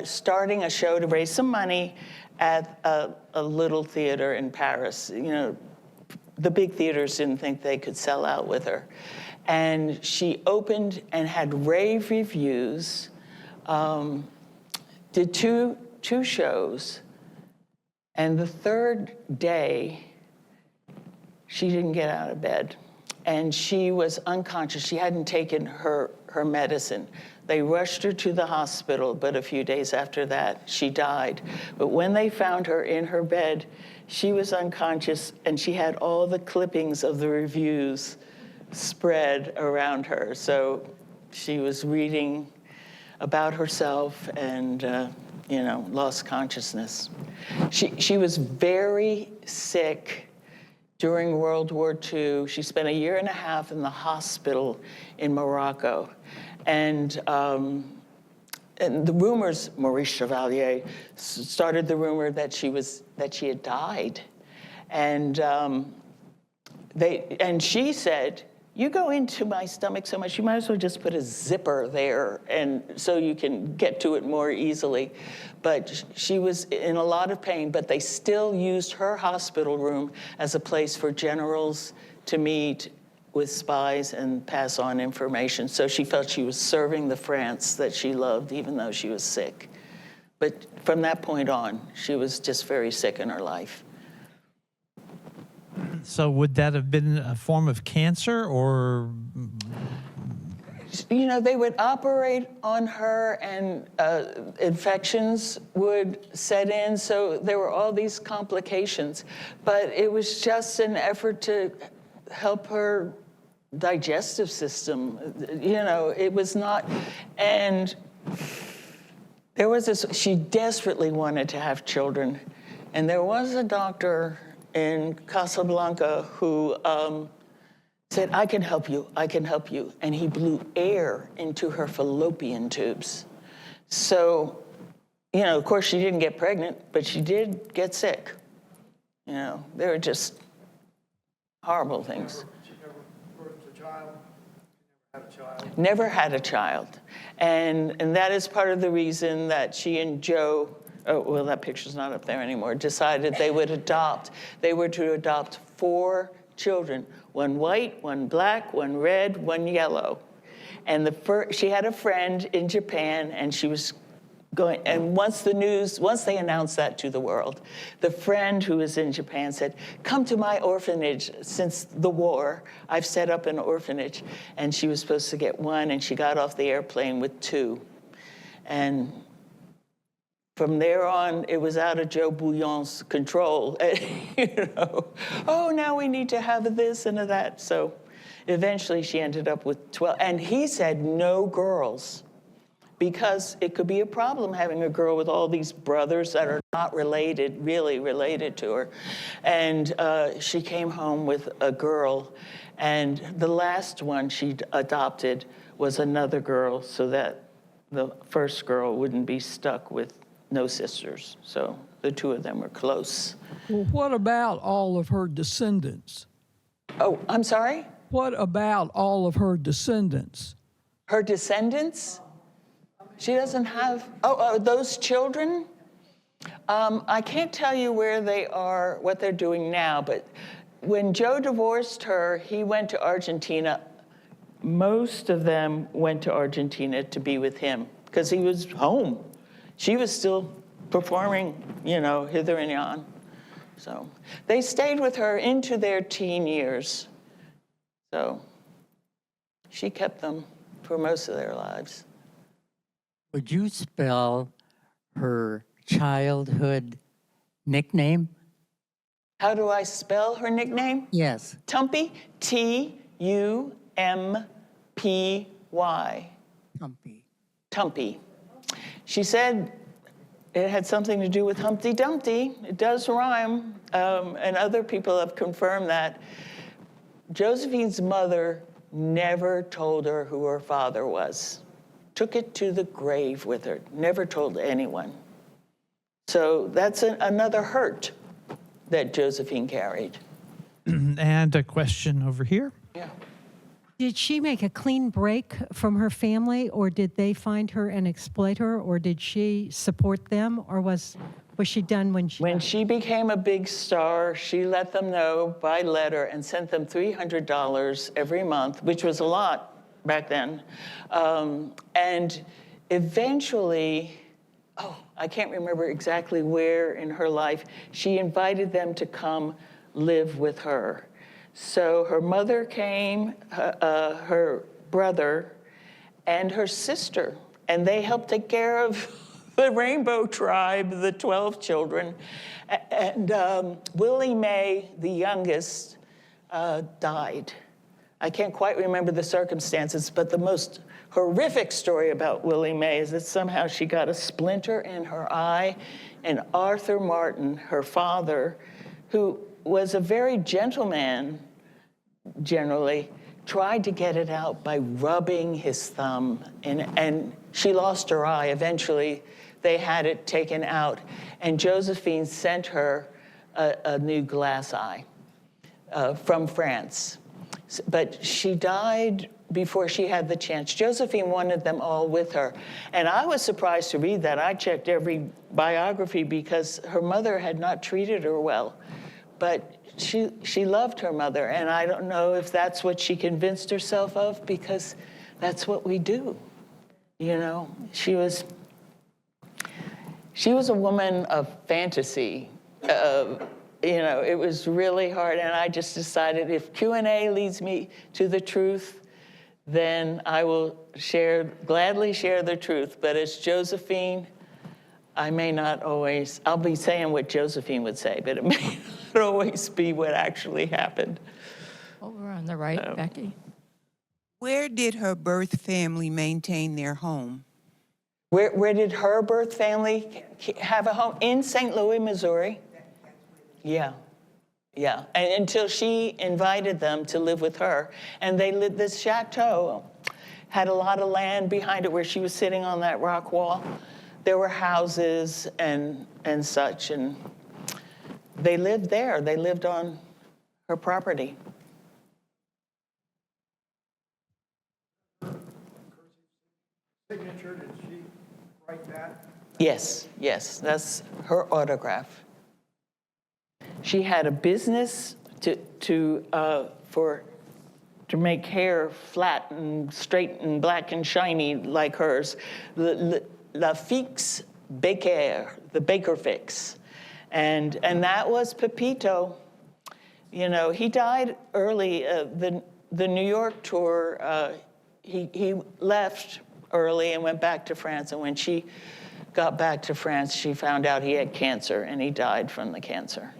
starting a show to raise some money at a little theater in Paris. You know, the big theaters didn't think they could sell out with her. And she opened and had rave reviews, did two shows, and the third day, she didn't get out of bed. And she was unconscious. She hadn't taken her medicine. They rushed her to the hospital, but a few days after that, she died. But when they found her in her bed, she was unconscious, and she had all the clippings of the reviews spread around her. So she was reading about herself and, lost consciousness. She was very sick during World War II. She spent a year and a half in the hospital in Morocco. And the rumors, Maurice Chevalier started the rumor that she had died. And she said, "You go into my stomach so much, you might as well just put a zipper there, and so you can get to it more easily." But she was in a lot of pain, but they still used her hospital room as a place for generals to meet with spies and pass on information. So she felt she was serving the France that she loved, even though she was sick. But from that point on, she was just very sick in her life. So would that have been a form of cancer, or? You know, they would operate on her and infections would set in. So there were all these complications. But it was just an effort to help her digestive system. You know, it was not. And there was this, she desperately wanted to have children. And there was a doctor in Casablanca who said, I can help you, I can help you. And he blew air into her fallopian tubes. So, you know, of course she didn't get pregnant, but she did get sick. You know, they were just horrible things. She never birthed a child. Never had a child. Never had a child. And that is part of the reason that she and Joe, oh, well, that picture's not up there anymore, decided they would adopt. They were to adopt 4 children, 1 white, 1 black, 1 red, 1 yellow. And she had a friend in Japan, and she was going, and once they announced that to the world, the friend who was in Japan said, come to my orphanage. Since the war, I've set up an orphanage. And she was supposed to get 1, and she got off the airplane with 2. And from there on, it was out of Joe Bouillon's control. You know, oh, now we need to have this and that. So eventually she ended up with 12. And he said no girls, because it could be a problem having a girl with all these brothers that are not related, really related to her. And she came home with a girl. And the last one she adopted was another girl, so that the first girl wouldn't be stuck with no sisters. So the 2 of them were close. Well, what about all of her descendants? Oh, I'm sorry? What about all of her descendants? Her descendants? She doesn't have, those children? I can't tell you where they are, what they're doing now, but when Joe divorced her, he went to Argentina. Most of them went to Argentina to be with him because he was home. She was still performing, you know, hither and yon. So they stayed with her into their teen years. So she kept them for most of their lives. Would you spell her childhood nickname? How do I spell her nickname? Yes. Tumpy, Tumpy. Humpy. Tumpy. She said it had something to do with Humpty Dumpty. It does rhyme, and other people have confirmed that. Josephine's mother never told her who her father was. Took it to the grave with her, never told anyone. So that's another hurt that Josephine carried. And a question over here. Yeah. Did she make a clean break from her family, or did they find her and exploit her, or did she support them, or was she done when she... When she became a big star, she let them know by letter and sent them $300 every month, which was a lot back then. And eventually, I can't remember exactly where in her life, she invited them to come live with her. So her mother came, her brother, and her sister, and they helped take care of the Rainbow Tribe, the 12 children. And Willie Mae, the youngest, died. I can't quite remember the circumstances, but the most horrific story about Willie Mae is that somehow she got a splinter in her eye, and Arthur Martin, her father, who was a very gentle man, generally, tried to get it out by rubbing his thumb, and she lost her eye. Eventually, they had it taken out, and Josephine sent her a new glass eye from France. But she died before she had the chance. Josephine wanted them all with her. And I was surprised to read that. I checked every biography because her mother had not treated her well. But she loved her mother, and I don't know if that's what she convinced herself of, because that's what we do. You know, she was a woman of fantasy. You know, it was really hard, and I just decided if Q&A leads me to the truth, then I will gladly share the truth. But as Josephine, I may not always, I'll be saying what Josephine would say, but it may not always be what actually happened. Over on the right, Becky. Where did her birth family maintain their home? Where did her birth family have a home? In St. Louis, Missouri. Yeah. Yeah, and until she invited them to live with her. And they lived, this chateau had a lot of land behind it where she was sitting on that rock wall. There were houses and such, and they lived there. They lived on her property. Signature, did she write that? Yes, yes, that's her autograph. She had a business to make hair flat and straight and black and shiny like hers. La Fix Baker, the Baker Fix. And that was Pepito. You know, he died early. The New York tour, he left early and went back to France. And when she got back to France, she found out he had cancer, and he died from the cancer.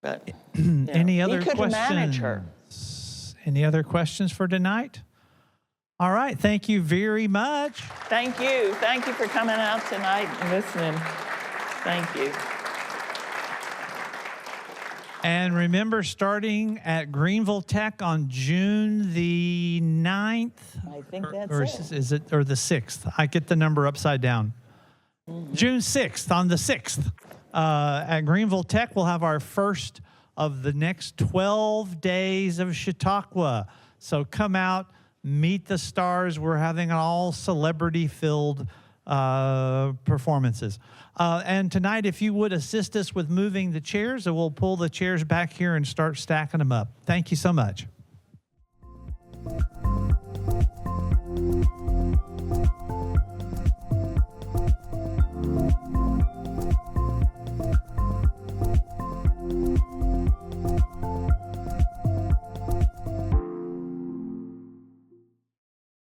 But Any other he couldn't questions? manage her. Any other questions for tonight? All right, thank you very much. Thank you. Thank you for coming out tonight and listening. Thank you. And remember, starting at Greenville Tech on June the 9th, I think that's or it. is it, or the 6th? I get the number upside down. June 6th, on the 6th, at Greenville Tech, we'll have our first of the next 12 days of Chautauqua. So come out, meet the stars. We're having all celebrity-filled performances. And tonight, if you would assist us with moving the chairs, we'll pull the chairs back here and start stacking them up. Thank you so much.